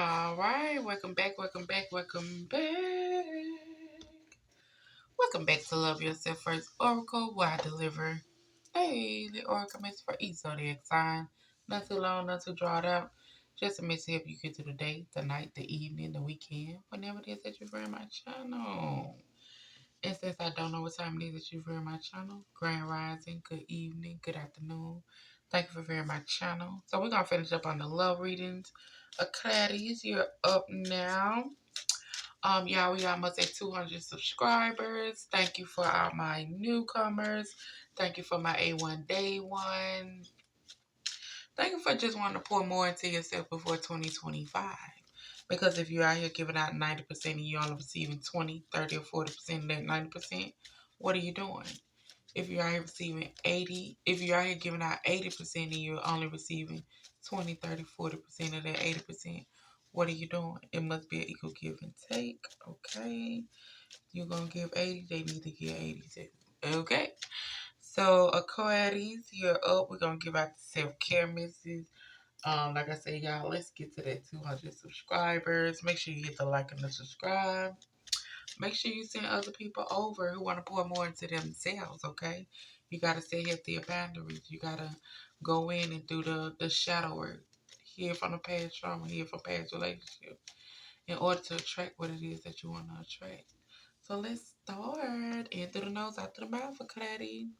All right, welcome back, welcome back, welcome back. Welcome back to Love Yourself First Oracle, where I deliver the oracle message for each zodiac sign. Not too long, not too drawn out. Just a message to help you get through the day, the night, the evening, the weekend, whenever it is that you're in my channel. And since I don't know what time it is that you're in my channel, grand rising, good evening, good afternoon. Thank you for viewing my channel. So we're going to finish up on the love readings. Aquarius, you're up now. Y'all, we almost at 200 subscribers. Thank you for all my newcomers. Thank you for my A1 Day One. Thank you for just wanting to pour more into yourself before 2025. Because if you're out here giving out 90% and you're only receiving 20, 30, or 40% of that 90%, what are you doing? If you're out here receiving 80, if you're out here giving out 80% and you're only receiving 20, 30, 40% of that 80%, what are you doing? It must be an equal give and take. Okay. You're going to give 80, they need to give 80 too. Okay. So, Aquarius, you're up. We're going to give out the self-care messages. Like I said, y'all, let's get to that 200 subscribers. Make sure you hit the like and the subscribe. Make sure you send other people over who want to pour more into themselves, okay? You got to set healthy boundaries. You got to go in and do the shadow work. Hear from the past trauma, hear from past relationships in order to attract what it is that you want to attract. So let's start. In through the nose, out through the mouth, Clady.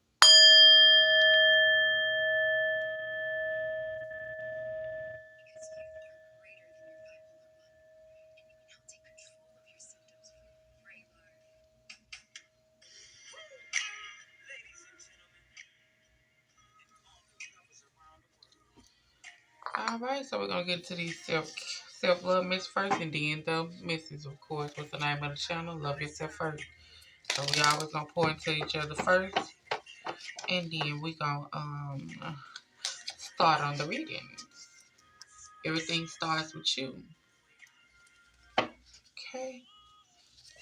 All right, so we're gonna get to these self-love miss first, and then the misses, of course. What's the name of the channel? Love Yourself First. So we always gonna pour into each other first, and then we gonna start on the readings. Everything starts with you. Okay.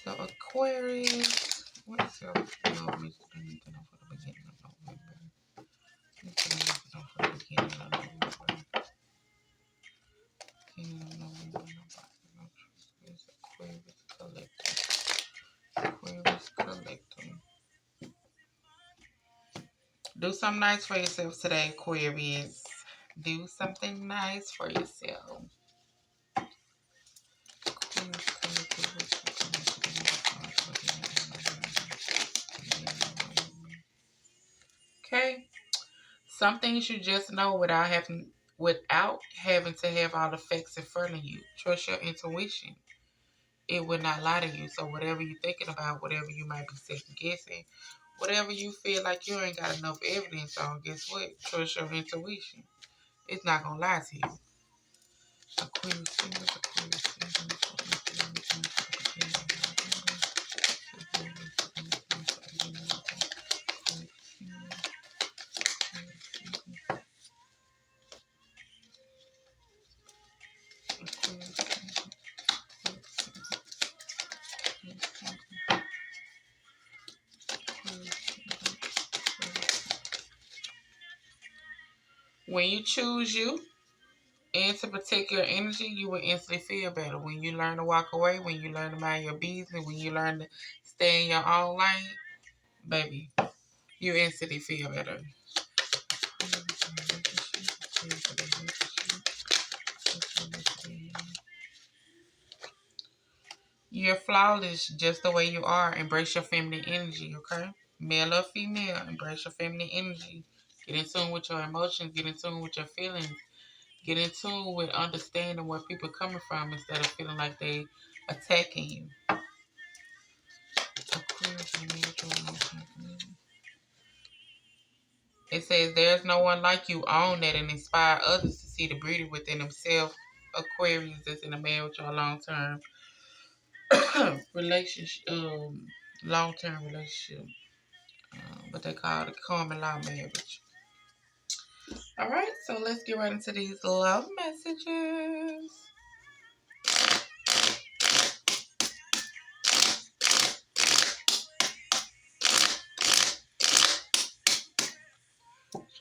So Aquarius, what is self-love miss? I need to know for the beginning of November. I need to know for the beginning of November. Aquarius collector. Aquarius collector. Do something nice for yourself today, Aquarius. Do something nice for yourself. Okay. Some things you just know without having to have all the facts in front of you. Trust your intuition. It will not lie to you. So whatever you're thinking about, whatever you might be second guessing, whatever you feel like you ain't got enough evidence on, guess what? Trust your intuition. It's not gonna lie to you. Aquarius, when you choose you and to protect your energy, you will instantly feel better. When you learn to walk away, when you learn to mind your business, when you learn to stay in your own lane, baby, you instantly feel better. You're flawless just the way you are. Embrace your feminine energy, okay? Male or female, embrace your feminine energy. Get in tune with your emotions. Get in tune with your feelings. Get in tune with understanding where people are coming from instead of feeling like they attacking you. It says there's no one like you. Own that and inspire others to see the beauty within themselves. Aquarius that's in a marriage or a long-term relationship, long-term relationship. What they call the common law marriage. All right, so let's get right into these love messages.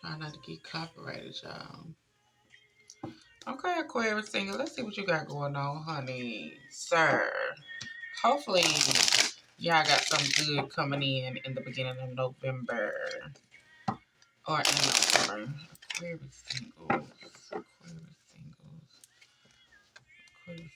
Try not to get copyrighted, y'all. Okay, Aquarius single. Let's see what you got going on, honey. Sir. Hopefully, y'all got some good coming in the beginning of November. Or in November. Aquarius singles. Aquarius singles. Aquarius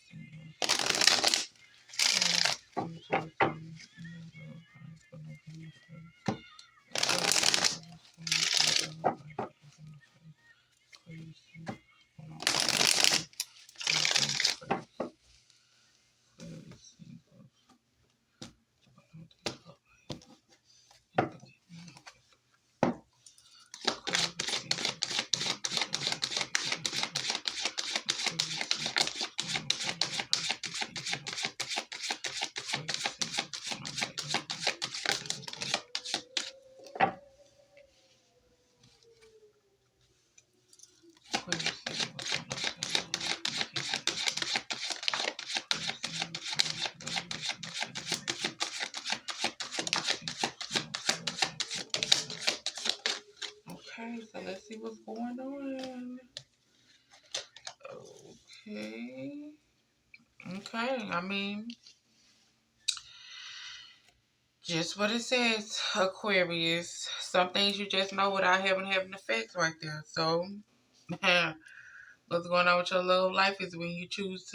Okay, so let's see what's going on. Okay. Okay, I mean, just what it says, Aquarius. Some things you just know without having effects right there. So, what's going on with your love life is when you choose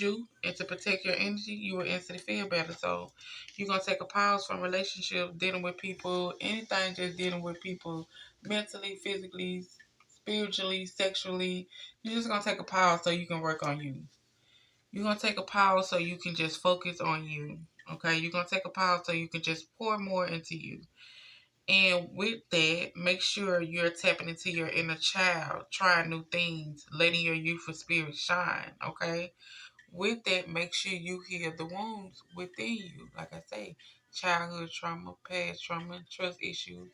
you and to protect your energy, you will instantly feel better. So you're gonna take a pause from relationships, dealing with people, anything just dealing with people mentally, physically, spiritually, sexually. You're just gonna take a pause so you can work on you. You're gonna take a pause so you can just focus on you. Okay, you're gonna take a pause so you can just pour more into you. And with that, make sure you're tapping into your inner child, trying new things, letting your youthful spirit shine. Okay, with that, make sure you heal the wounds within you. Like I say, childhood trauma, past trauma, trust issues,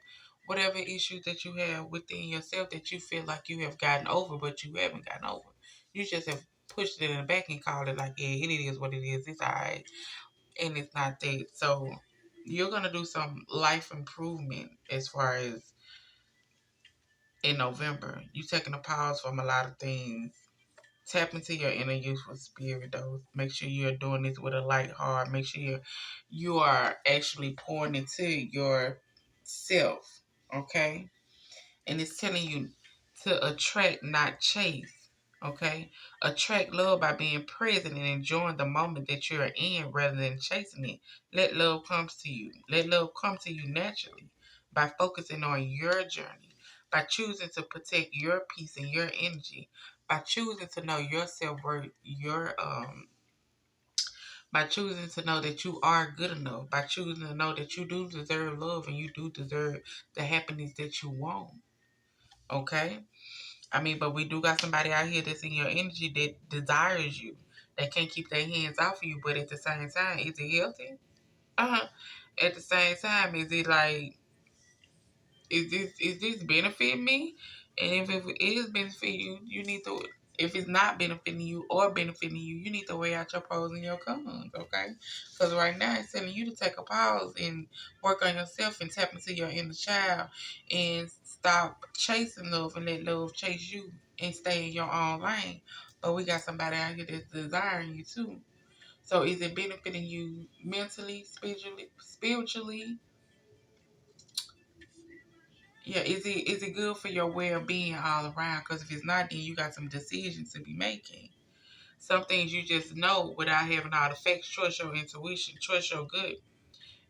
whatever issues that you have within yourself that you feel like you have gotten over, but you haven't gotten over. You just have pushed it in the back and called it like, yeah, it is what it is. It's all right. And it's not that. So you're going to do some life improvement as far as in November. You taking a pause from a lot of things. Tap into your inner youthful spirit, though. Make sure you're doing this with a light heart. Make sure you are actually pouring into yourself, okay? And it's telling you to attract, not chase, okay? Attract love by being present and enjoying the moment that you're in rather than chasing it. Let love come to you. Let love come to you naturally by focusing on your journey, by choosing to protect your peace and your energy, by choosing to know your self-worth, by choosing to know that you are good enough, by choosing to know that you do deserve love and you do deserve the happiness that you want. Okay? I mean, but we do got somebody out here that's in your energy that desires you. That can't keep their hands off of you, but at the same time, is it healthy? Uh-huh. At the same time, is it like, is this benefiting me? And if it is benefiting you, you need to. If it's not benefiting you or benefiting you, you need to weigh out your pros and your cons, okay? Because right now it's telling you to take a pause and work on yourself and tap into your inner child and stop chasing love and let love chase you and stay in your own lane. But we got somebody out here that's desiring you too. So is it benefiting you mentally, spiritually, yeah, is it good for your well being all around? Because if it's not, then you got some decisions to be making. Some things you just know without having all the facts. Trust your intuition, trust your gut,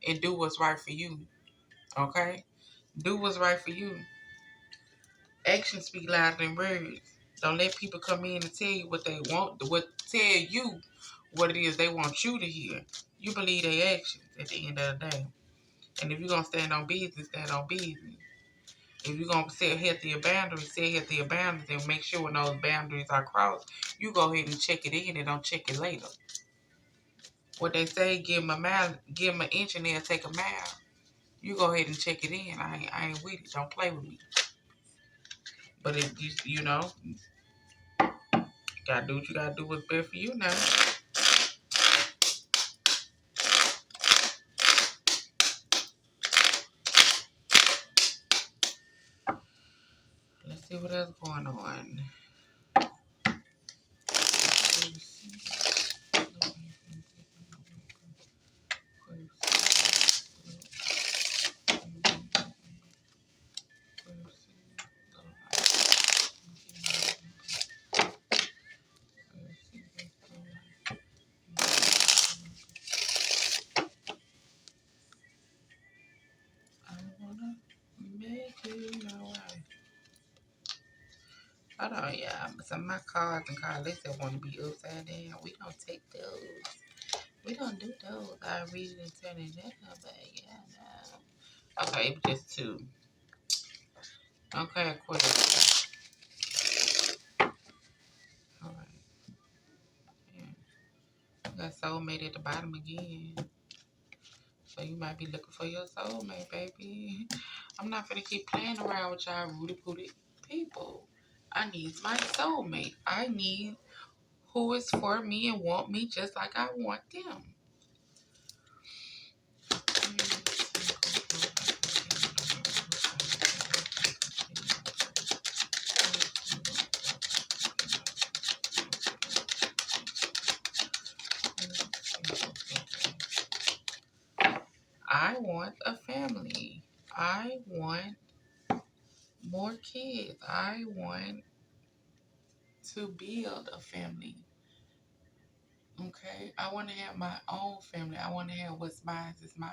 and do what's right for you. Okay, do what's right for you. Actions speak louder than words. Don't let people come in and tell you what they want, tell you what it is they want you to hear. You believe their actions at the end of the day. And if you're gonna stand on business, stand on business. If you're going to set healthier boundaries and make sure when those boundaries are crossed, you go ahead and check it in and don't check it later. What they say, give them a mile, give them an inch and they'll take a mile. You go ahead and check it in. I ain't with it. Don't play with me. But if gotta do what you gotta do what's best for you now. See what else going on. I wanna make you my wife. Hold on, yeah. Some of my cards and cards, they still want to be upside down. We don't take those. We don't do those. I read it and turn it down, but yeah, no. Okay, just two. Okay, Aquarius. All right. Yeah. You got soulmate at the bottom again. So you might be looking for your soulmate, baby. I'm not gonna keep playing around with y'all rooty-pooty people. I need my soulmate. I need who is for me and want me just like I want them. I want a family. I want more kids. I want to build a family. Okay? I want to have my own family. I want to have what's mine is mine.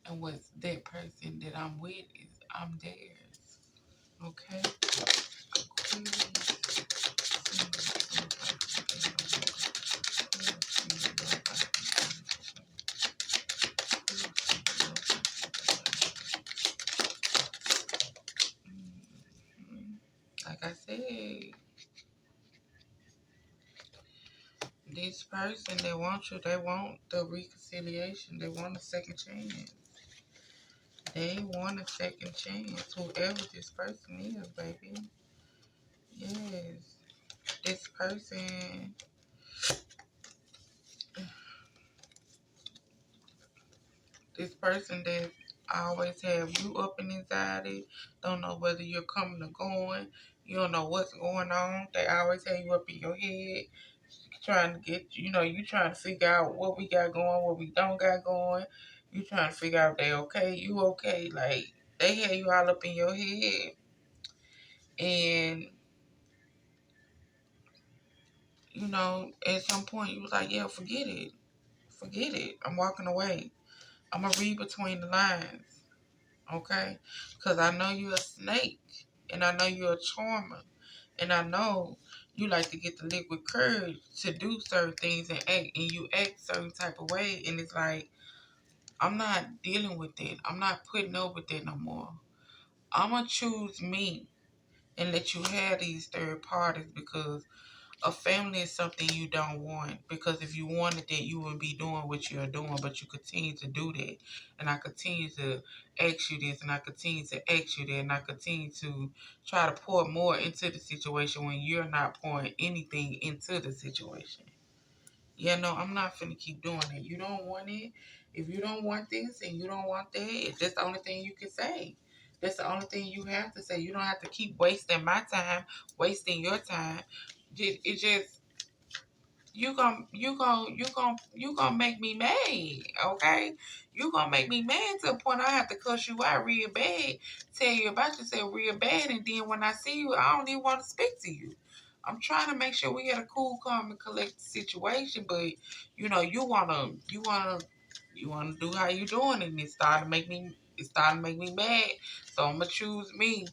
And what's that person that I'm with is I'm theirs. Okay? Like I said, this person, they want you, they want the reconciliation, they want a second chance. They want a second chance, whoever this person is, baby. Yes. This person, that always have you up in anxiety, don't know whether you're coming or going, you don't know what's going on. They always have you up in your head, trying to get, you trying to figure out what we got going, what we don't got going. You trying to figure out if they okay, you okay. Like, they had you all up in your head. And, at some point you was like, yeah, forget it. Forget it. I'm walking away. I'm going to read between the lines. Okay? Because I know you're a snake. And I know you're a charmer. And I know you like to get the liquid courage to do certain things and act. And you act certain type of way. And it's like, I'm not dealing with it. I'm not putting up with it no more. I'm going to choose me and let you have these third parties, because a family is something you don't want. Because if you wanted that, you wouldn't be doing what you're doing, but you continue to do that. And I continue to ask you this, and I continue to ask you that, and I continue to try to pour more into the situation when you're not pouring anything into the situation. Yeah, no, I'm not finna keep doing it. You don't want it. If you don't want this and you don't want that, that's the only thing you can say. That's the only thing you have to say. You don't have to keep wasting my time, wasting your time. It just, you gonna make me mad, okay? You gonna make me mad to the point I have to cuss you out real bad, tell you about yourself real bad, and then when I see you, I don't even want to speak to you. I'm trying to make sure we had a cool, calm, and collected situation, but you wanna do how you doing, and it started to make me mad. So I'm gonna choose me.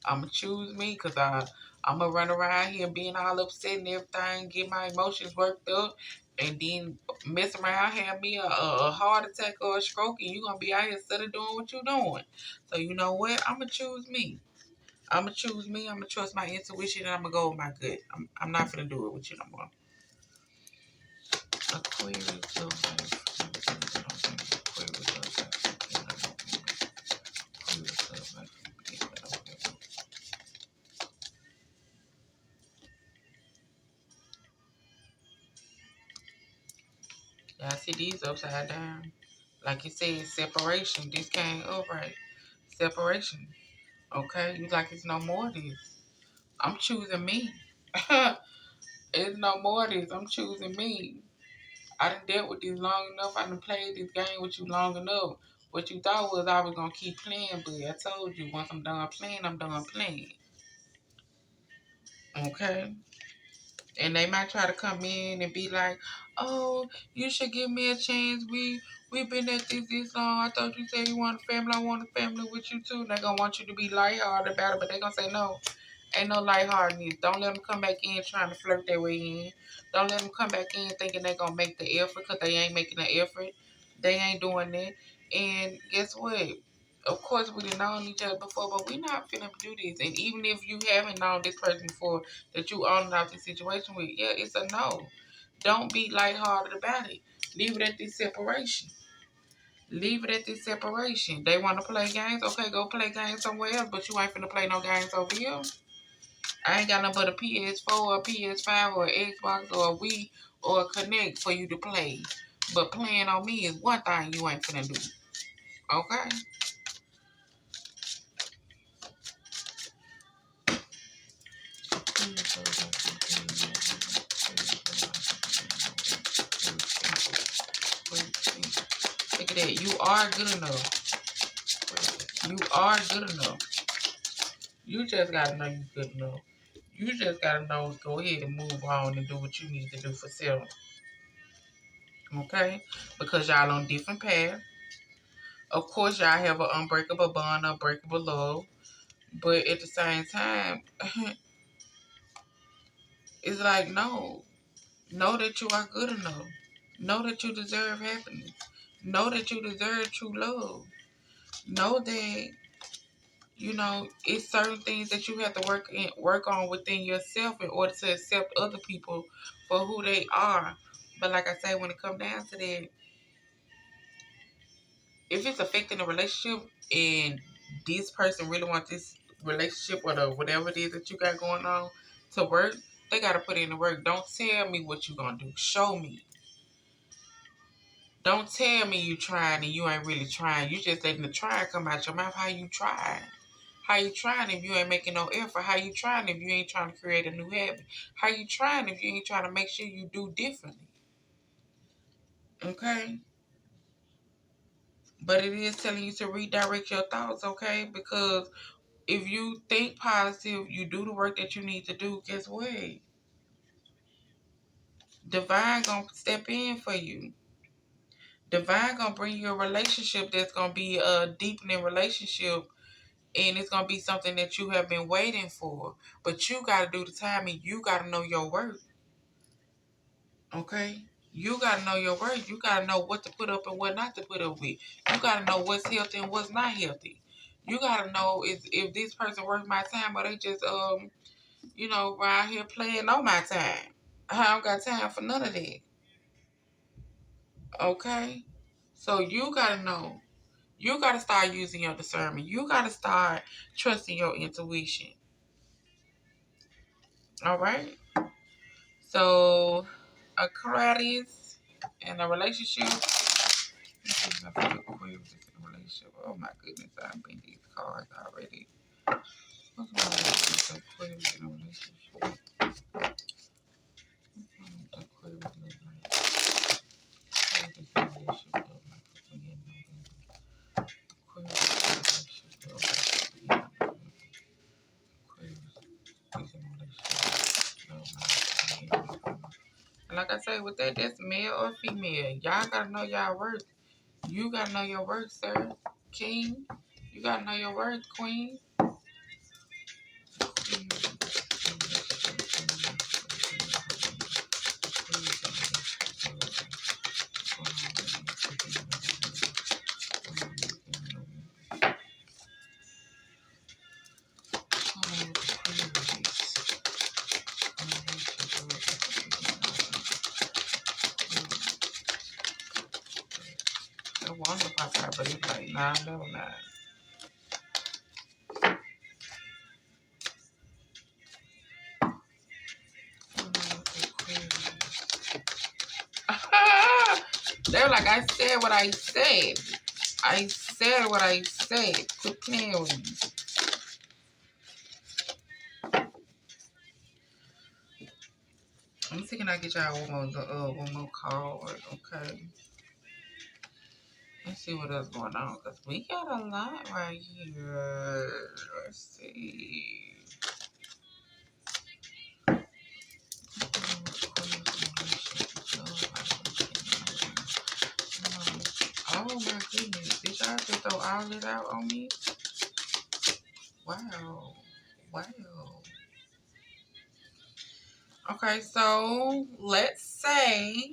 Because I'm going to run around here being all upset and everything, get my emotions worked up, and then mess around, have me a heart attack or a stroke, and you're going to be out here instead of doing what you're doing. So you know what? I'm going to choose me. I'm going to choose me. I'm going to trust my intuition, and I'm going to go with my gut. I'm not going to do it with you no more. Aquarius, yeah, I see these upside down. Like you said, separation. This came up right. Separation. Okay? You like it's no more of this. I'm choosing me. It's no more of this. I'm choosing me. I done dealt with this long enough. I done played this game with you long enough. What you thought was I was going to keep playing, but I told you once I'm done playing, I'm done playing. Okay? And they might try to come in and be like, "Oh, you should give me a chance. We've been at this long. I thought you said you want a family. I want a family with you too." And they're gonna want you to be lighthearted about it, but they're gonna say no. Ain't no lightheartedness. Don't let them come back in trying to flirt their way in. Don't let them come back in thinking they're gonna make the effort because they ain't making the effort. They ain't doing that. And guess what? Of course, we done known each other before, but we not finna do this. And even if you haven't known this person before that you on and off this situation with, yeah, it's a no. Don't be lighthearted about it. Leave it at this separation. Leave it at this separation. They want to play games? Okay, go play games somewhere else, but you ain't finna play no games over here. I ain't got no but a PS4 or a PS5 or an Xbox or a Wii or a Connect for you to play. But playing on me is one thing you ain't finna do. Okay? Look at that. You are good enough. You are good enough. You just gotta know you good enough. You just gotta know, go ahead and move on and do what you need to do for self. Okay? Because y'all on different paths. Of course, y'all have an unbreakable bond, unbreakable love. But at the same time, it's like, no. Know that you are good enough. Know that you deserve happiness. Know that you deserve true love. Know that, it's certain things that you have to work on within yourself in order to accept other people for who they are. But like I say, when it comes down to that, if it's affecting the relationship and this person really wants this relationship or whatever it is that you got going on to work, they got to put in the work. Don't tell me what you're going to do. Show me. Don't tell me you trying and you ain't really trying. You just letting the try come out your mouth. How you trying? How you trying if you ain't making no effort? How you trying if you ain't trying to create a new habit? How you trying if you ain't trying to make sure you do differently? Okay? But it is telling you to redirect your thoughts, okay? Because if you think positive, you do the work that you need to do, guess what? Divine gonna step in for you. Divine gonna bring you a relationship that's gonna be a deepening relationship, and it's gonna be something that you have been waiting for. But you gotta do the time, and you gotta know your worth. Okay? You gotta know your worth. You gotta know what to put up and what not to put up with. You gotta know what's healthy and what's not healthy. You gotta know if this person worth my time or they just around here playing on my time. I don't got time for none of that. Okay? So you gotta know. You gotta start using your discernment. You gotta start trusting your intuition. All right? So, Aquarius in a relationship. Aquarius in a relationship. Oh my goodness, I've been these cards already. What's wrong with Aquarius in a relationship? Aquarius look like? Aquarius in a relationship look like? Aquarius in a relationship look like? Aquarius is in a relationship look like? And like I say, with that's male or female. Y'all gotta know y'all worth. You gotta know your worth, sir. King. You gotta know your worth, queen. The one to pop out, but it's like 999. They're like, I said what I said. I said what I said. Quit playing with me. me see, can I get y'all one more call? Okay. Let's see what else going on, because we got a lot right here. Let's see. Oh my goodness. Did y'all just throw all it out on me? Wow. Wow. Okay, so let's say,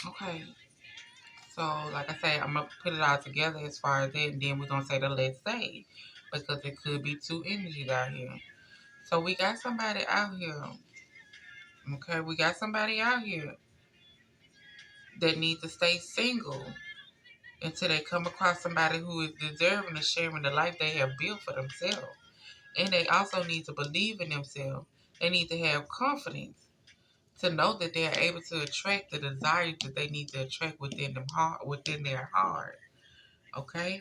okay, so like I say, I'm going to put it all together as far as that, and then we're going to say the let's say, because it could be two energies out here. So we got somebody out here, okay, we got somebody out here that needs to stay single until they come across somebody who is deserving of sharing the life they have built for themselves. And they also need to believe in themselves. They need to have confidence to know that they are able to attract the desires that they need to attract within their heart. Okay?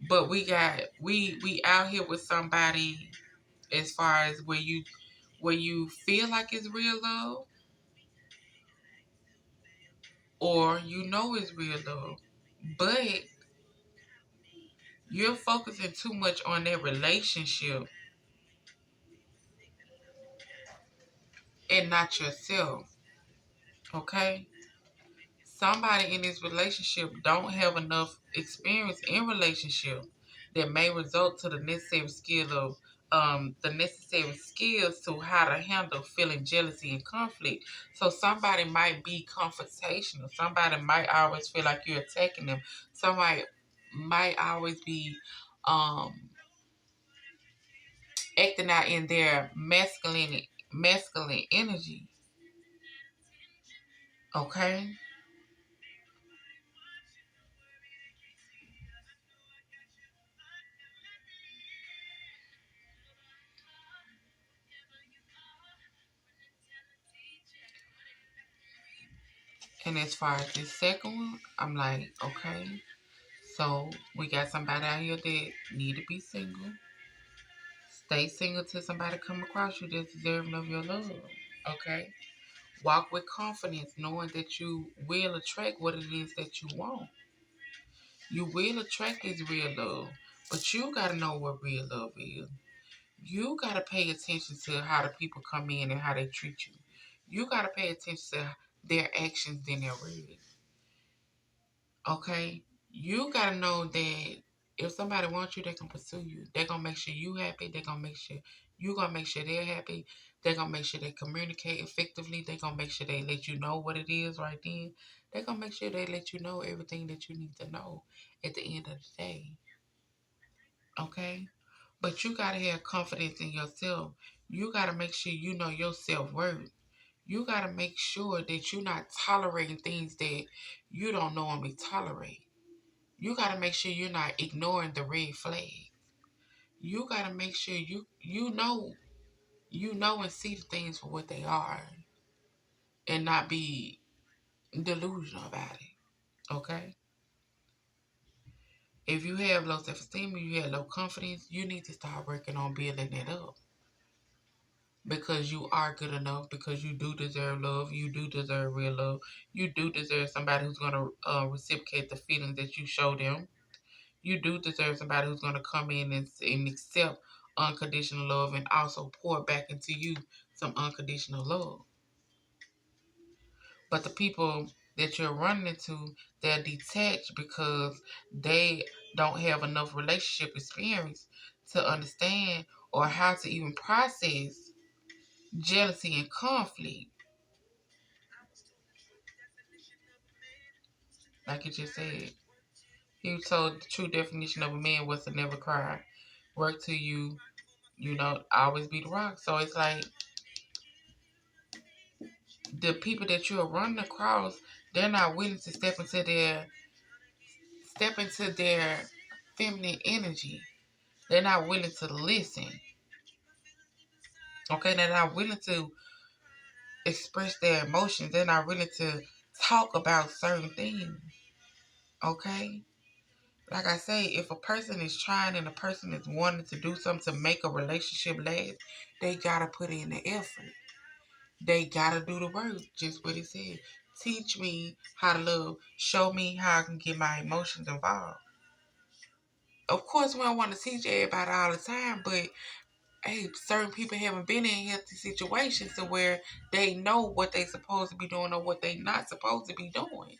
But we out here with somebody as far as where you feel like it's real love, or you know it's real love, but you're focusing too much on their relationship and not yourself. Okay? Somebody in this relationship don't have enough experience in relationship that may result to the necessary skills to how to handle feeling jealousy and conflict. So somebody might be confrontational. Somebody might always feel like you're attacking them. Somebody might always be um acting out in their masculine energy. Okay? And as far as this second one, I'm like, okay, so we got somebody out here that need to be single. Stay single till somebody come across you that's deserving of your love. Okay? Walk with confidence, knowing that you will attract what it is that you want. You will attract this real love. But you gotta know what real love is. You gotta pay attention to how the people come in and how they treat you. You gotta pay attention to their actions and their words. Okay? You gotta know that if somebody wants you, they can pursue you. They're gonna make sure you happy. They're gonna make sure you gonna make sure they're happy. They're gonna make sure they communicate effectively. They're gonna make sure they let you know what it is right then. They're gonna make sure they let you know everything that you need to know at the end of the day. Okay? But you gotta have confidence in yourself. You gotta make sure you know your self worth. You gotta make sure that you're not tolerating things that you don't normally tolerate. You got to make sure you're not ignoring the red flag. You got to make sure you know and see the things for what they are and not be delusional about it. Okay? If you have low self-esteem or you have low confidence, you need to start working on building it up. Because you are good enough, because you do deserve love, you do deserve real love, you do deserve somebody who's going to reciprocate the feelings that you show them. You do deserve somebody who's going to come in and accept unconditional love and also pour back into you some unconditional love. But the people that you're running into, they're detached because they don't have enough relationship experience to understand or how to even process jealousy and conflict. Like you just said, he was told the true definition of a man was to never cry, work till you always be the rock. So it's like the people that you are running across, they're not willing to step into their feminine energy. They're not willing to listen. Okay, they're not willing to express their emotions. They're not willing to talk about certain things. Okay? Like I say, if a person is trying and a person is wanting to do something to make a relationship last, they gotta put in the effort. They gotta do the work. Just what it said. Teach me how to love. Show me how I can get my emotions involved. Of course, we don't want to teach everybody all the time, but hey, certain people haven't been in healthy situations to where they know what they supposed to be doing or what they not supposed to be doing.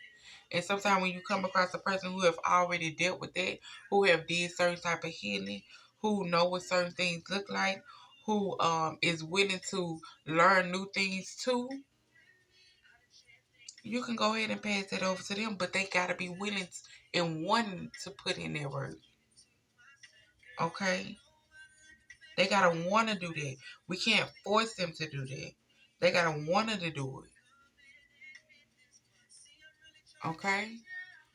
And sometimes when you come across a person who have already dealt with that, who have did certain type of healing, who know what certain things look like, who is willing to learn new things too, you can go ahead and pass that over to them, but they gotta be willing and wanting to put in their work. Okay? They gotta wanna do that. We can't force them to do that. They gotta wanna to do it. Okay?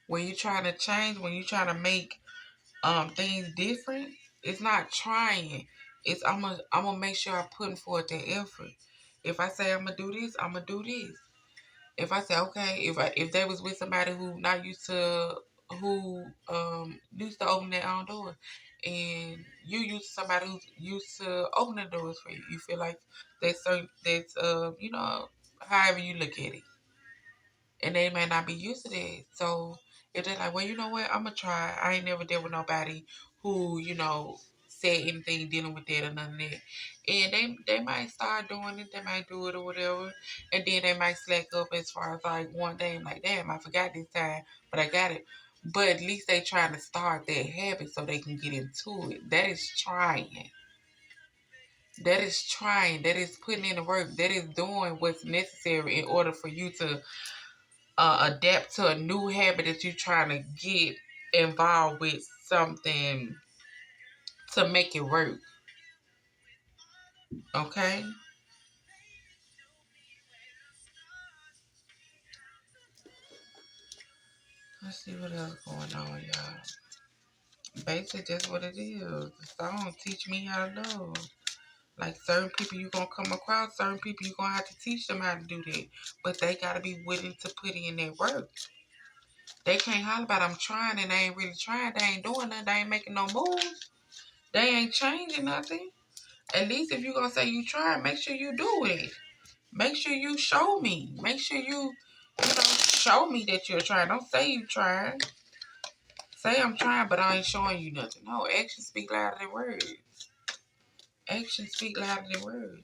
When you're trying to change, when you're trying to make things different, it's not trying. It's I'm gonna make sure I'm putting forth the effort. If I say I'm gonna do this, I'm gonna do this. If I say okay, if they was with somebody who not used to who used to open their own doors, and you used to somebody who's used to opening doors for you, you feel like that's however you look at it, and they may not be used to that. So if they're like, well, you know what, I'm gonna try. I ain't never dealt with nobody who said anything dealing with that or none of that, and they might start doing it. They might do it or whatever, and then they might slack up as far as like one day, like, damn, I forgot this time, but I got it. But at least they trying to start that habit so they can get into it. That is trying. That is trying. That is putting in the work. That is doing what's necessary in order for you to adapt to a new habit that you're trying to get involved with something to make it work. Okay? Let's see what else going on, y'all. Basically, that's what it is. The song teach me how to love. Like certain people you gonna come across, certain people you gonna have to teach them how to do that. But they gotta be willing to put in their work. They can't holler about I'm trying and they ain't really trying. They ain't doing nothing. They ain't making no moves. They ain't changing nothing. At least if you gonna say you trying, make sure you do it. Make sure you show me. Make sure show me that you're trying. Don't say you trying. Say I'm trying, but I ain't showing you nothing. No, actions speak louder than words. Actions speak louder than words.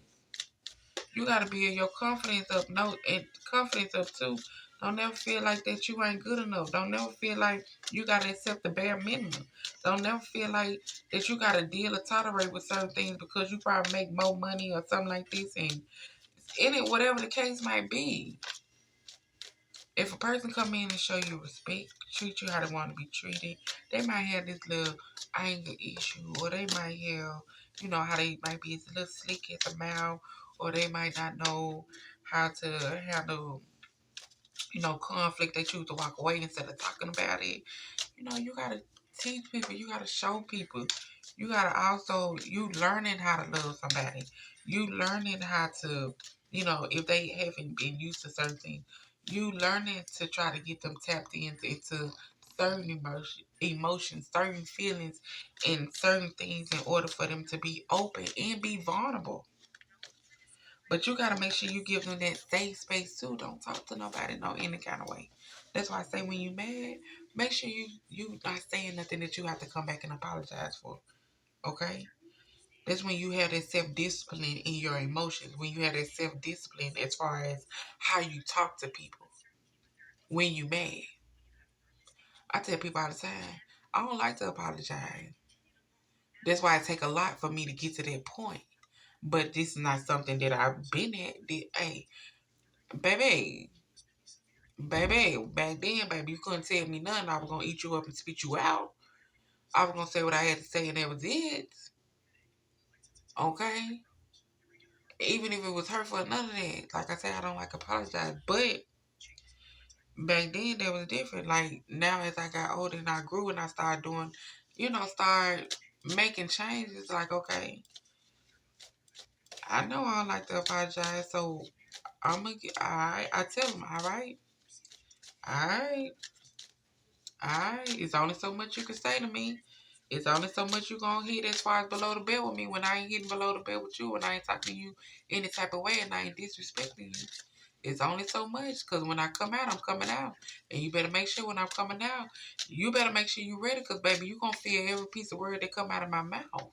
You gotta build your confidence up. No, and confidence up too. Don't never feel like that you ain't good enough. Don't never feel like you gotta accept the bare minimum. Don't never feel like that you gotta deal or tolerate with certain things because you probably make more money or something like this. And in it, whatever the case might be, if a person come in and show you respect, treat you how they want to be treated, they might have this little anger issue, or they might have, how they might be a little slick at the mouth, or they might not know how to handle, conflict. They choose to walk away instead of talking about it. You gotta teach people. You gotta show people. You gotta also you learning how to love somebody. You learning how to, if they haven't been used to certain things, you learning to try to get them tapped into certain emotions, certain feelings, and certain things in order for them to be open and be vulnerable. But you gotta make sure you give them that safe space too. Don't talk to nobody no any kind of way. That's why I say when you mad, make sure you not saying nothing that you have to come back and apologize for. Okay? That's when you have that self-discipline in your emotions. When you have that self-discipline as far as how you talk to people when you mad. I tell people all the time, I don't like to apologize. That's why it take a lot for me to get to that point. But this is not something that I've been at. Hey, baby, back then, baby, you couldn't tell me nothing. I was gonna eat you up and spit you out. I was gonna say what I had to say, and that was it. Okay, even if it was hurtful, none of that. Like I said, I don't like apologize, but back then that was different. Like now, as I got older and I grew and I started doing, start. making changes. Like, okay, I know I don't like to apologize, so I'm gonna get. All right, I tell them, all right, all right, all right. It's only so much you can say to me. It's only so much you gonna hit as far as below the belt with me when I ain't hitting below the belt with you, and I ain't talking to you any type of way, and I ain't disrespecting you. It's only so much, because when I come out, I'm coming out. And you better make sure when I'm coming out, you better make sure you ready, because, baby, you going to feel every piece of word that come out of my mouth.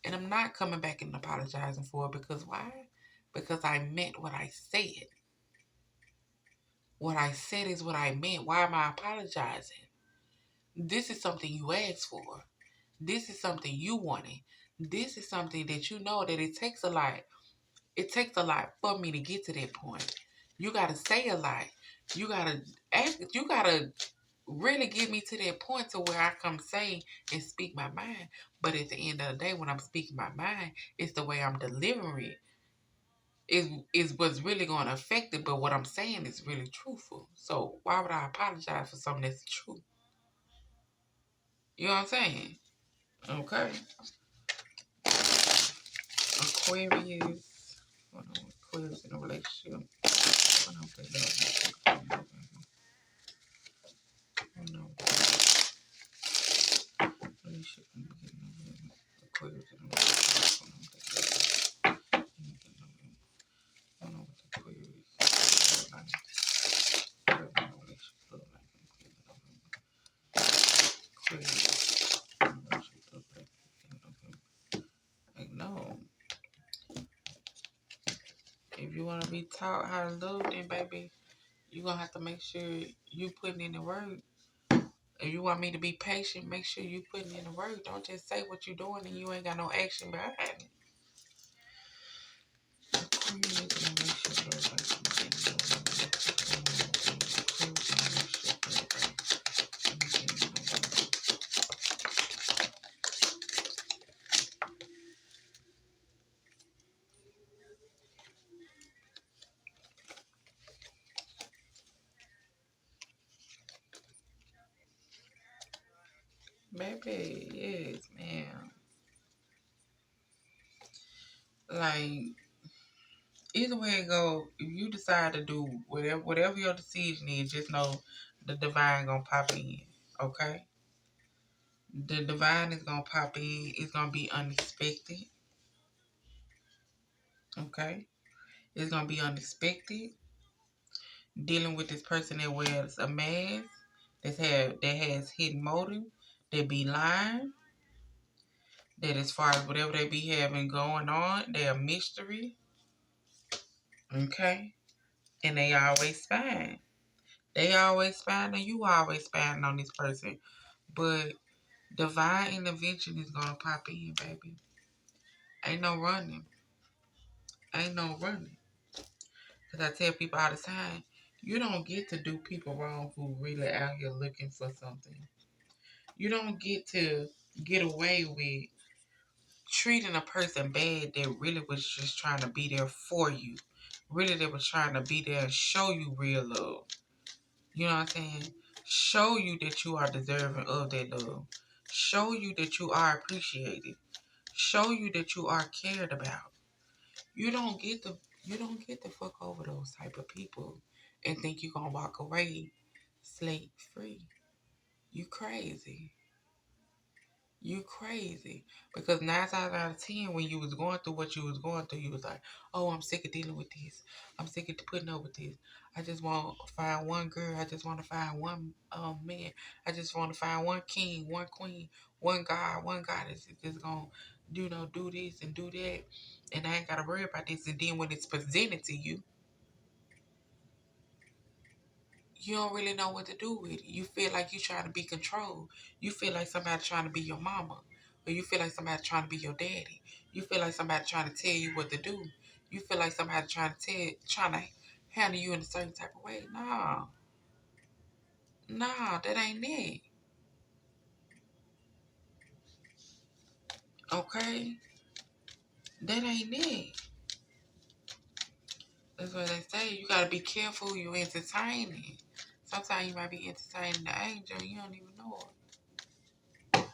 And I'm not coming back and apologizing for it, because why? Because I meant what I said. What I said is what I meant. Why am I apologizing? This is something you asked for. This is something you wanted. This is something that you know that it takes a lot. It takes a lot for me to get to that point. You gotta say a lot. You gotta act. You gotta really get me to that point to where I come say and speak my mind. But at the end of the day, when I'm speaking my mind, it's the way I'm delivering it. Is what's really going to affect it. But what I'm saying is really truthful. So why would I apologize for something that's true? You know what I'm saying? Okay. Aquarius. Hold on. Aquarius in a relationship. Hold on, please. Hold on. Relationship in the beginning of Aquarius in a relationship. Hold on with Aquarius. Like, no. If you want to be taught how to love, then, baby, you're going to have to make sure you putting in the work. If you want me to be patient, make sure you putting in the work. Don't just say what you're doing and you ain't got no action behind it. Baby, yes, ma'am. Like, either way it go, if you decide to do whatever your decision is, just know the divine gonna pop in. Okay? The divine is gonna pop in. It's gonna be unexpected. Okay? It's gonna be unexpected. Dealing with this person that wears a mask, that has hidden motive, they be lying, that as far as whatever they be having going on, they're a mystery. Okay? And they always spying. They always spying and you always spying on this person. But divine intervention is gonna pop in, baby. Ain't no running. Ain't no running. Cause I tell people all the time, you don't get to do people wrong who really out here looking for something. You don't get to get away with treating a person bad that really was just trying to be there for you. Really, they was trying to be there and show you real love. You know what I'm saying? Show you that you are deserving of that love. Show you that you are appreciated. Show you that you are cared about. You don't get to fuck over those type of people and think you're gonna walk away slate free. You crazy. You crazy. Because 9 times out of 10, when you was going through what you was going through, you was like, oh, I'm sick of dealing with this. I'm sick of putting up with this. I just want to find one girl. I just want to find one man. I just want to find one king, one queen, one God, one goddess. It's just going to, do this and do that. And I ain't got to worry about this. And then when it's presented to you, you don't really know what to do with it. You feel like you're trying to be controlled. You feel like somebody trying to be your mama. Or you feel like somebody trying to be your daddy. You feel like somebody trying to tell you what to do. You feel like somebody trying to handle you in a certain type of way. No. No, that ain't it. Okay? That ain't it. That's what they say. You gotta be careful who you entertaining. Sometimes you might be entertaining the angel and you don't even know it.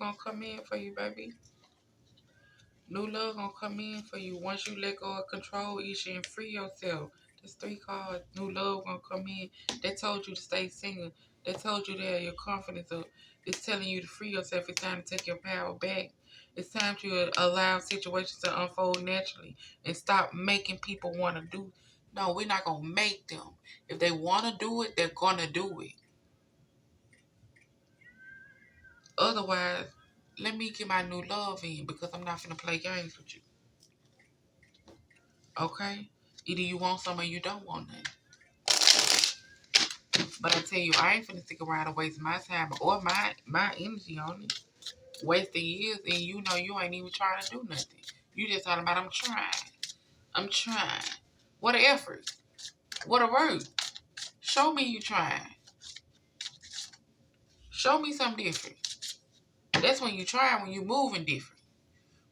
gonna come in for you, baby. New love gonna come in for you once you let go of control issue and free yourself. There's 3 cards. New love gonna come in. They told you to stay single. They told you that your confidence up. It's telling you to free yourself. It's time to take your power back. It's time to allow situations to unfold naturally and stop making people want to do. No, we're not gonna make them. If they want to do it, they're gonna do it. Otherwise, let me get my new love in because I'm not finna play games with you. Okay? Either you want some or you don't want none. But I tell you, I ain't finna stick around and waste my time or my energy on it. Wasting years and you know you ain't even trying to do nothing. You just talking about I'm trying. I'm trying. What a effort. What a work. Show me you trying. Show me something different. That's when you try, when you moving different.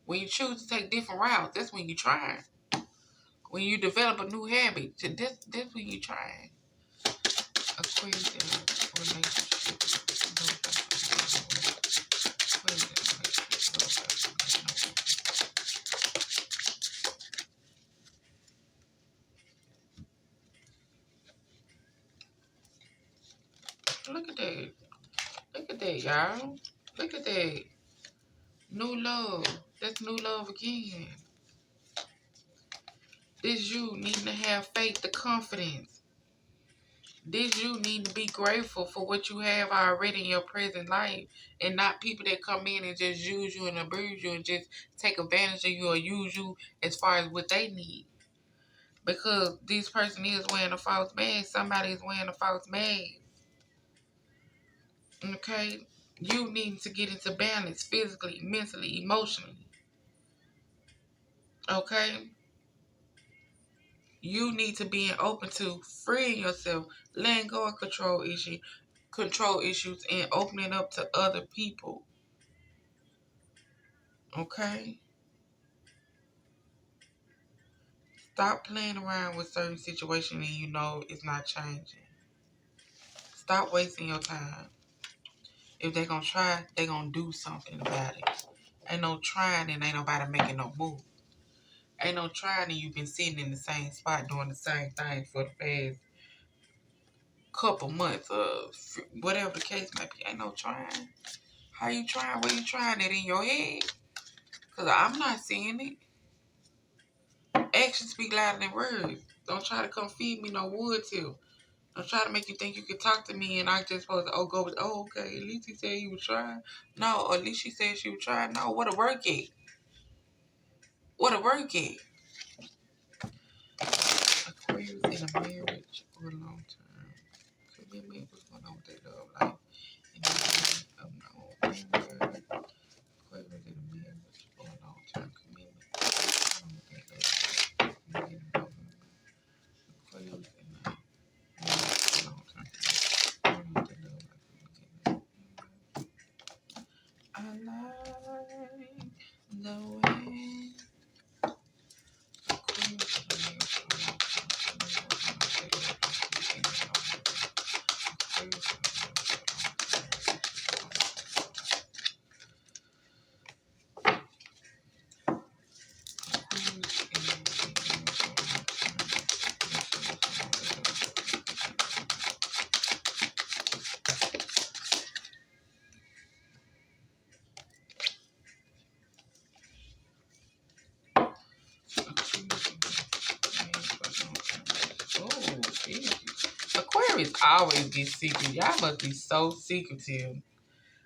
When you choose to take different routes, that's when you trying. When you develop a new habit, that's when you trying. Aquarius relationship. Look at that. Look at that, y'all. Look at that. New love. That's new love again. This you needing to have faith, the confidence. This you need to be grateful for what you have already in your present life and not people that come in and just use you and abuse you and just take advantage of you or use you as far as what they need. Because this person is wearing a false mask. Somebody is wearing a false mask. Okay? You need to get into balance physically, mentally, emotionally. Okay? You need to be open to freeing yourself, letting go of control issues, and opening up to other people. Okay? Stop playing around with certain situations and you know it's not changing. Stop wasting your time. If they're going to try, they're going to do something about it. Ain't no trying and ain't nobody making no move. Ain't no trying and you've been sitting in the same spot doing the same thing for the past couple months or whatever the case might be. Ain't no trying. How you trying? Where you trying it in your head? Because I'm not seeing it. Actions speak louder than words. Don't try to come feed me no wood till. Don't try to make you think you can talk to me and I just supposed to, go with, okay, at least he said he was trying. No, or at least she said she was trying. No, what a work at. What a work at. Aquarius in a marriage for a long time. Commitment, what's going on with their love life? In the beginning of November. Aquarius in a marriage for a long time. Commitment. What's going on with their love life? In the beginning of November. Aquarius in a marriage for a long time. What's going on with their love life? In the beginning of November. I like the way Aquarius always get secret. Y'all must be so secretive.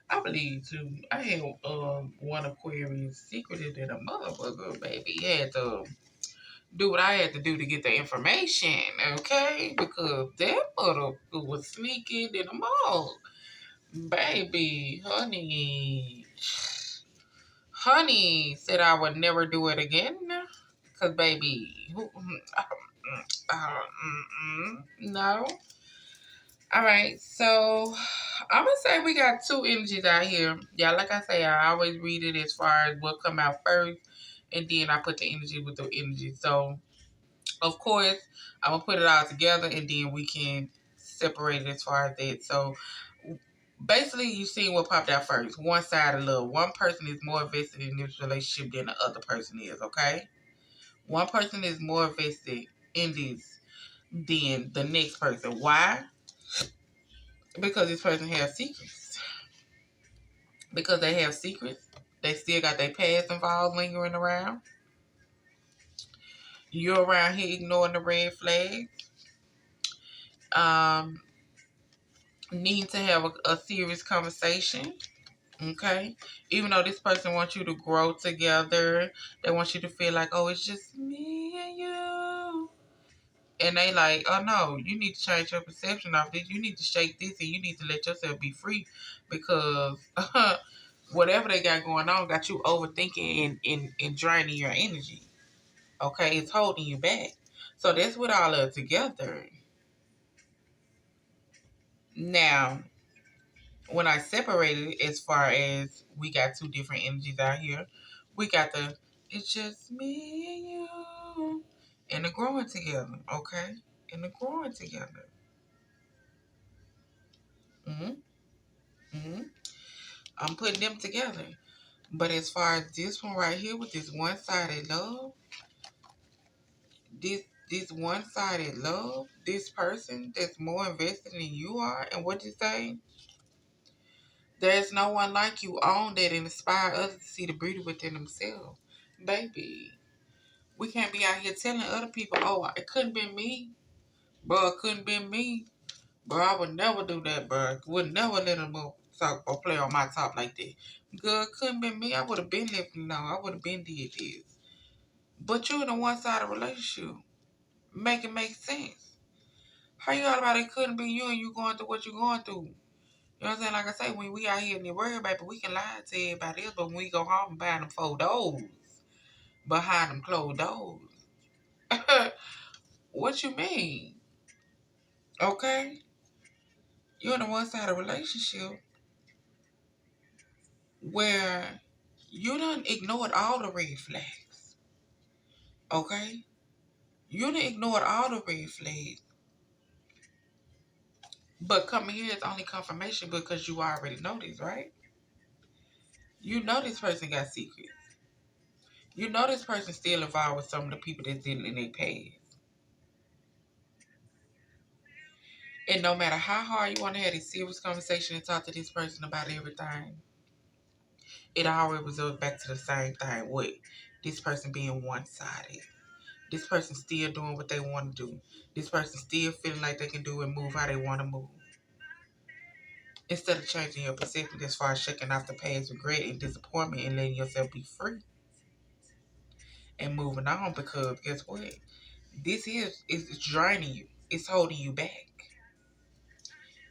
I believe too. I had one Aquarius secretive than a motherfucker, baby. He had to do what I had to do to get the information, okay? Because that motherfucker was sneaky than a mug. Baby, honey said I would never do it again. Cause baby, no. All right, so I'm gonna say we got 2 energies out here. Yeah, like I say, I always read it as far as what come out first, and then I put the energy with the energy. So, of course, I'm gonna put it all together, and then we can separate it as far as that. So, Basically, you seen what popped out first. One side of love. One person is more invested in this relationship than the other person is, okay? One person is more invested in this than the next person. Why? Because this person has secrets. Because they have secrets, they still got their past involved lingering around. You're around here ignoring the red flags. Um, Need to have a serious conversation. Okay? Even though this person wants you to grow together, they want you to feel like, oh, it's just me and you. And they like, oh no, you need to change your perception of this. You need to shake this and you need to let yourself be free because whatever they got going on got you overthinking and draining your energy. Okay, it's holding you back. So that's what all of it together. Now, when I separated it, as far as we got two different energies out here, we got the it's just me and you and the growing together, okay? And the growing together. hmm hmm I'm putting them together. But as far as this one right here with this one-sided love, this this one-sided love, this person that's more invested than you are, and what you say? There's no one like you on that inspire others to see the beauty within themselves. Baby, we can't be out here telling other people, oh, it couldn't be me. Bro, it couldn't be me. Bro, I would never do that, bro. Would never let them talk or play on my top like that. Girl, it couldn't be me. I would have been left alone. I would have been did this. But you in a one-sided relationship. Make it make sense. How you all about it couldn't be you and you going through what you're going through? You know what I'm saying? Like I say, when we out here in the world, baby, we can lie to everybody else, but when we go home and buy them four doors, behind them closed doors, what you mean? Okay? You're in a one-sided relationship where you done ignored all the red flags. Okay? You done ignored all the red flags. But coming here is only confirmation because you already know this, right? You know this person got secrets. You know this person still involved with some of the people that's dealing in their past. And no matter how hard you want to have this serious conversation and talk to this person about everything, it always resorts back to the same thing with this person being one-sided. This person still doing what they want to do. This person still feeling like they can do and move how they want to move. Instead of changing your perception as far as shaking off the past regret and disappointment and letting yourself be free and moving on, because guess what? This is draining you. It's holding you back.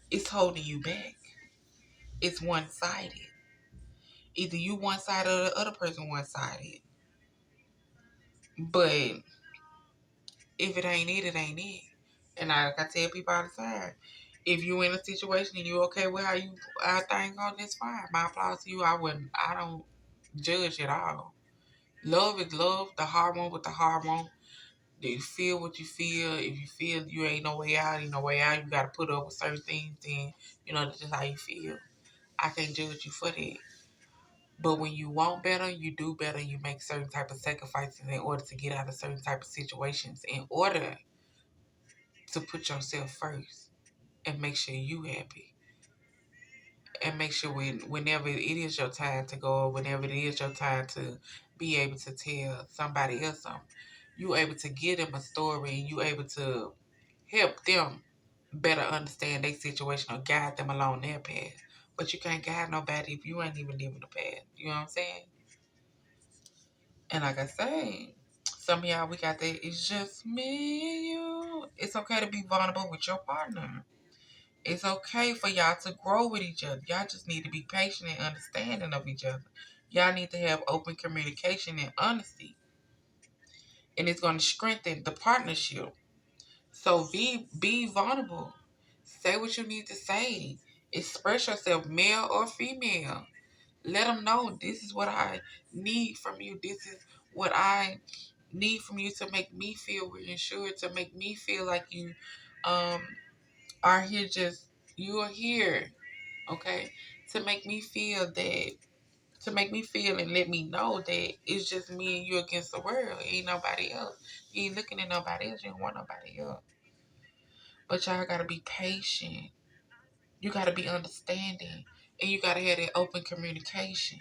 It's holding you back. It's one-sided. Either you one-sided or the other person one-sided. But if it ain't it, it ain't it. And like I tell people all the time, if you in a situation and you okay with how things go, that's fine. My applause to you. I don't judge at all. Love is love. The hard one with the hard one. You feel what you feel. If you feel you ain't no way out, ain't no way out. You gotta put up with certain things. Then that's just how you feel. I can't judge you for that. But when you want better, you do better. You make certain type of sacrifices in order to get out of certain type of situations. In order to put yourself first and make sure you happy. And make sure whenever it is your time to go, or whenever it is your time to be able to tell somebody else something, you able to give them a story and you able to help them better understand their situation or guide them along their path. But you can't guide nobody if you ain't even living the path. You know what I'm saying? And like I say, some of y'all, we got that. It's just me and you. It's okay to be vulnerable with your partner. It's okay for y'all to grow with each other. Y'all just need to be patient and understanding of each other. Y'all need to have open communication and honesty. And it's going to strengthen the partnership. So be vulnerable. Say what you need to say. Express yourself, male or female. Let them know this is what I need from you. This is what I need from you to make me feel reassured, to make me feel like you um are here, just you are here. Okay? To make me feel that, to make me feel and let me know that it's just me and you against the world. Ain't nobody else. You ain't looking at nobody else. You don't want nobody else. But y'all gotta be patient. You gotta be understanding. And you gotta have that open communication.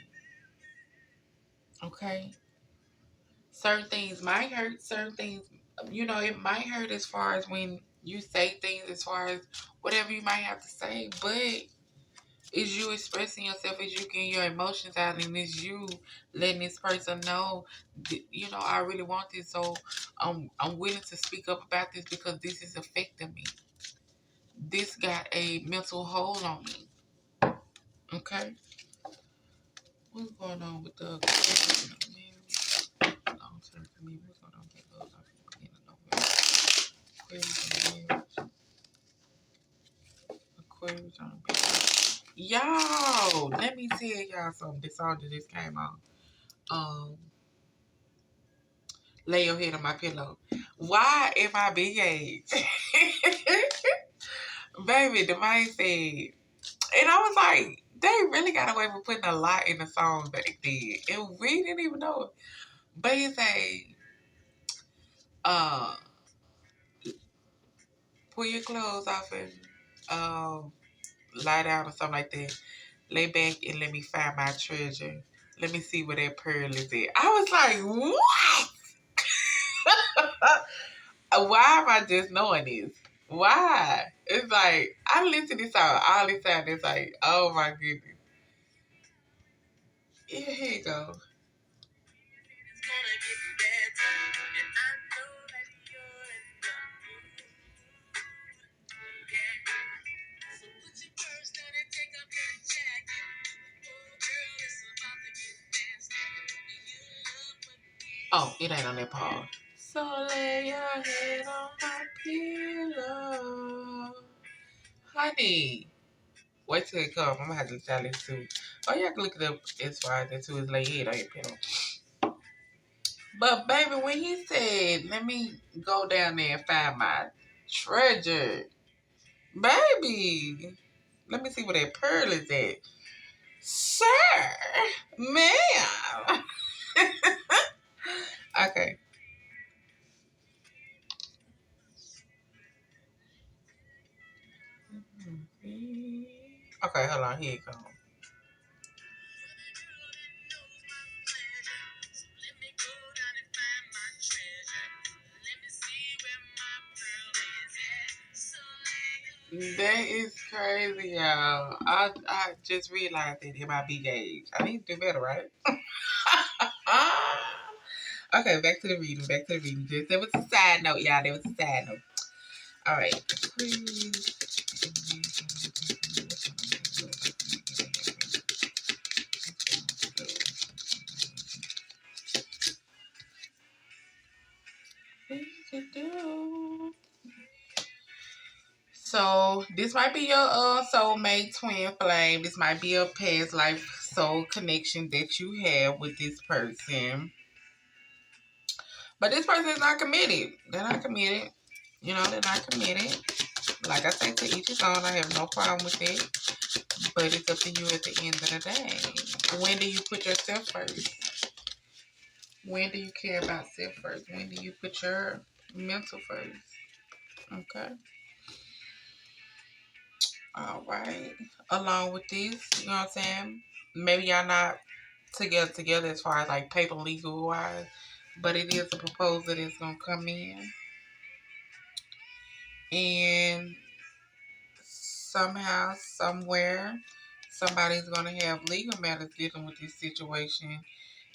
Okay? Certain things might hurt. Certain things, it might hurt as far as when you say things, as far as whatever you might have to say. But is you expressing yourself, is you getting your emotions out, and is you letting this person know, I really want this, so I'm willing to speak up about this because this is affecting me. This got a mental hold on me. Okay? What's going on with the long-term commitment? What's going on with the love life at the beginning of November? Aquarius on the beach. Y'all, let me tell y'all something. This song that just came on. Lay your head on my pillow. Why am I big age? Baby, the man said, and I was like, they really got away with putting a lot in the song back then. And we didn't even know it. But he said, uh, pull your clothes off and lie down or something like that. Lay back and let me find my treasure. Let me see where that pearl is at. I was like, what? Why am I just knowing this? Why? It's like, I listen to this song all the time. It's like, oh my goodness. Yeah, here you go. Oh, it ain't on that part. So lay your head on my pillow. Honey. Wait till it comes. I'm gonna have to tell it too. Oh, you have to look it up as far as that too is lay your head on your pillow. But baby, when he said, let me go down there and find my treasure. Baby, let me see where that pearl is at. Sir, ma'am. Okay. Okay, hold on. Here it comes. That is crazy, y'all. I just realized that in my big age. I need to do better, right? Okay, back to the reading. Just there was a side note, y'all. There was a side note. All right. Please. So this might be your soulmate twin flame. This might be a past life soul connection that you have with this person. But this person is not committed. They're not committed. They're not committed. Like I say, to each his own. I have no problem with it. But it's up to you at the end of the day. When do you put yourself first? When do you care about self first? When do you put your mental first? Okay. All right. Along with this, you know what I'm saying? Maybe y'all not together as far as like paper legal wise, but it is a proposal that's gonna come in, and somehow, somewhere, somebody's gonna have legal matters dealing with this situation,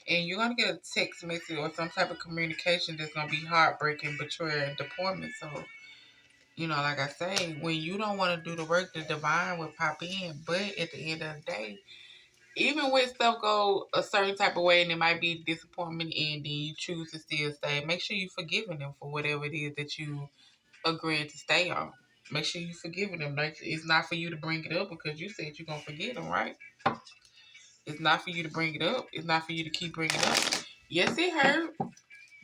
and you're gonna get a text message or some type of communication that's gonna be heartbreaking, betrayal, and disappointment. So, like I say, when you don't want to do the work, the divine will pop in. But at the end of the day, even when stuff go a certain type of way and it might be disappointment and then you choose to still stay, make sure you forgiving them for whatever it is that you agreed to stay on. Make sure you forgiving them. Like, it's not for you to bring it up because you said you're going to forget them, right? It's not for you to bring it up. It's not for you to keep bringing it up. Yes, it hurt.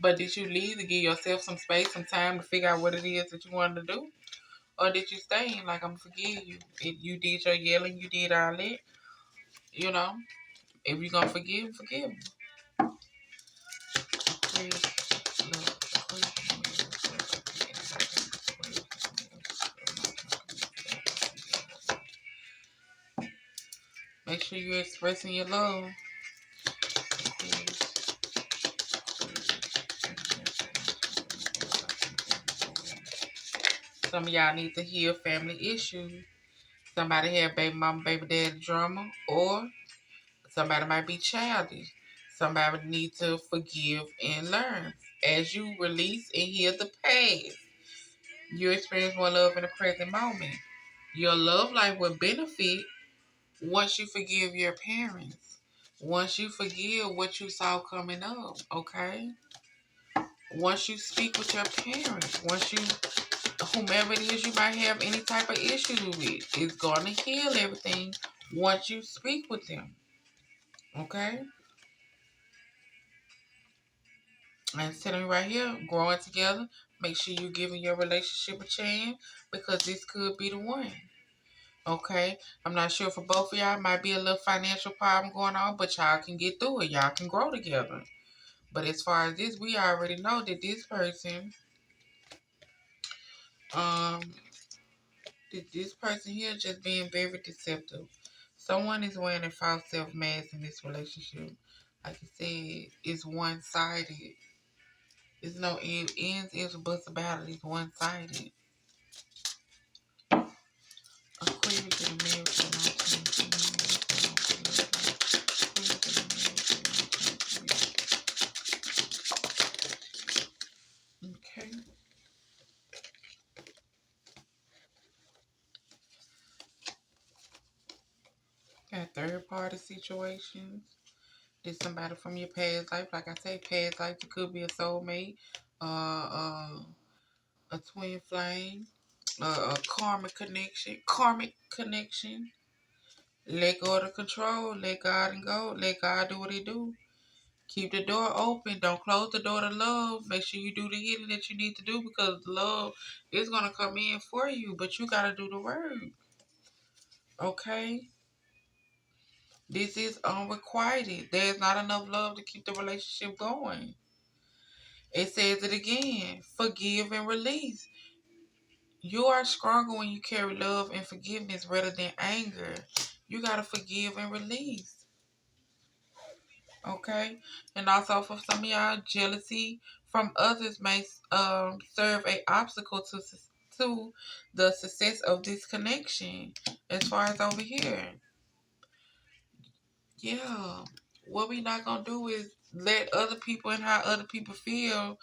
But did you leave to give yourself some space, some time to figure out what it is that you wanted to do? Or did you stay like, I'm forgive you? If you did your yelling, you did all that, you know. If you're gonna forgive, forgive. Make sure you're expressing your love. Some of y'all need to heal family issues. Somebody had baby mama, baby daddy drama, or somebody might be childish. Somebody need to forgive and learn. As you release and heal the past, you experience more love in the present moment. Your love life will benefit once you forgive your parents. Once you forgive what you saw coming up, okay? Once you speak with your parents, once you, whomever it is you might have any type of issue with, it's going to heal everything once you speak with them, okay? And it's telling me right here, growing together, make sure you're giving your relationship a chance because this could be the one. Okay? I'm not sure for both of y'all. Might be a little financial problem going on, but y'all can get through it. Y'all can grow together. But as far as this, we already know that this person, um, this person here just being very deceptive. Someone is wearing a false self-mask in this relationship. Like I said, it's one-sided. There's no ends, ifs, or buts about it. It's one-sided. Aquarius getting married to the 19. Okay. Got third party situations. There's somebody from your past life. Like I say, past life, it could be a soulmate, a twin flame, a karmic connection. Karmic connection. Let go of the control. Let God and go. Let God do what He do. Keep the door open. Don't close the door to love. Make sure you do the healing that you need to do because love is gonna come in for you, but you gotta do the work. Okay? This is unrequited. There's not enough love to keep the relationship going. It says it again. Forgive and release. You are stronger when you carry love and forgiveness rather than anger. You gotta forgive and release. Okay? And also for some of y'all, jealousy from others may serve a obstacle to the success of this connection. As far as over here. Yeah. What we not gonna do is let other people and how other people feel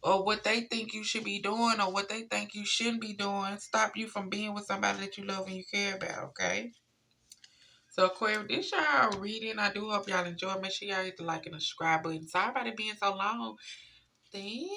or what they think you should be doing or what they think you shouldn't be doing stop you from being with somebody that you love and you care about, okay? So Aquarius, this y'all reading. I do hope y'all enjoy. Make sure y'all hit the like and the subscribe button. Sorry about it being so long. Thanks.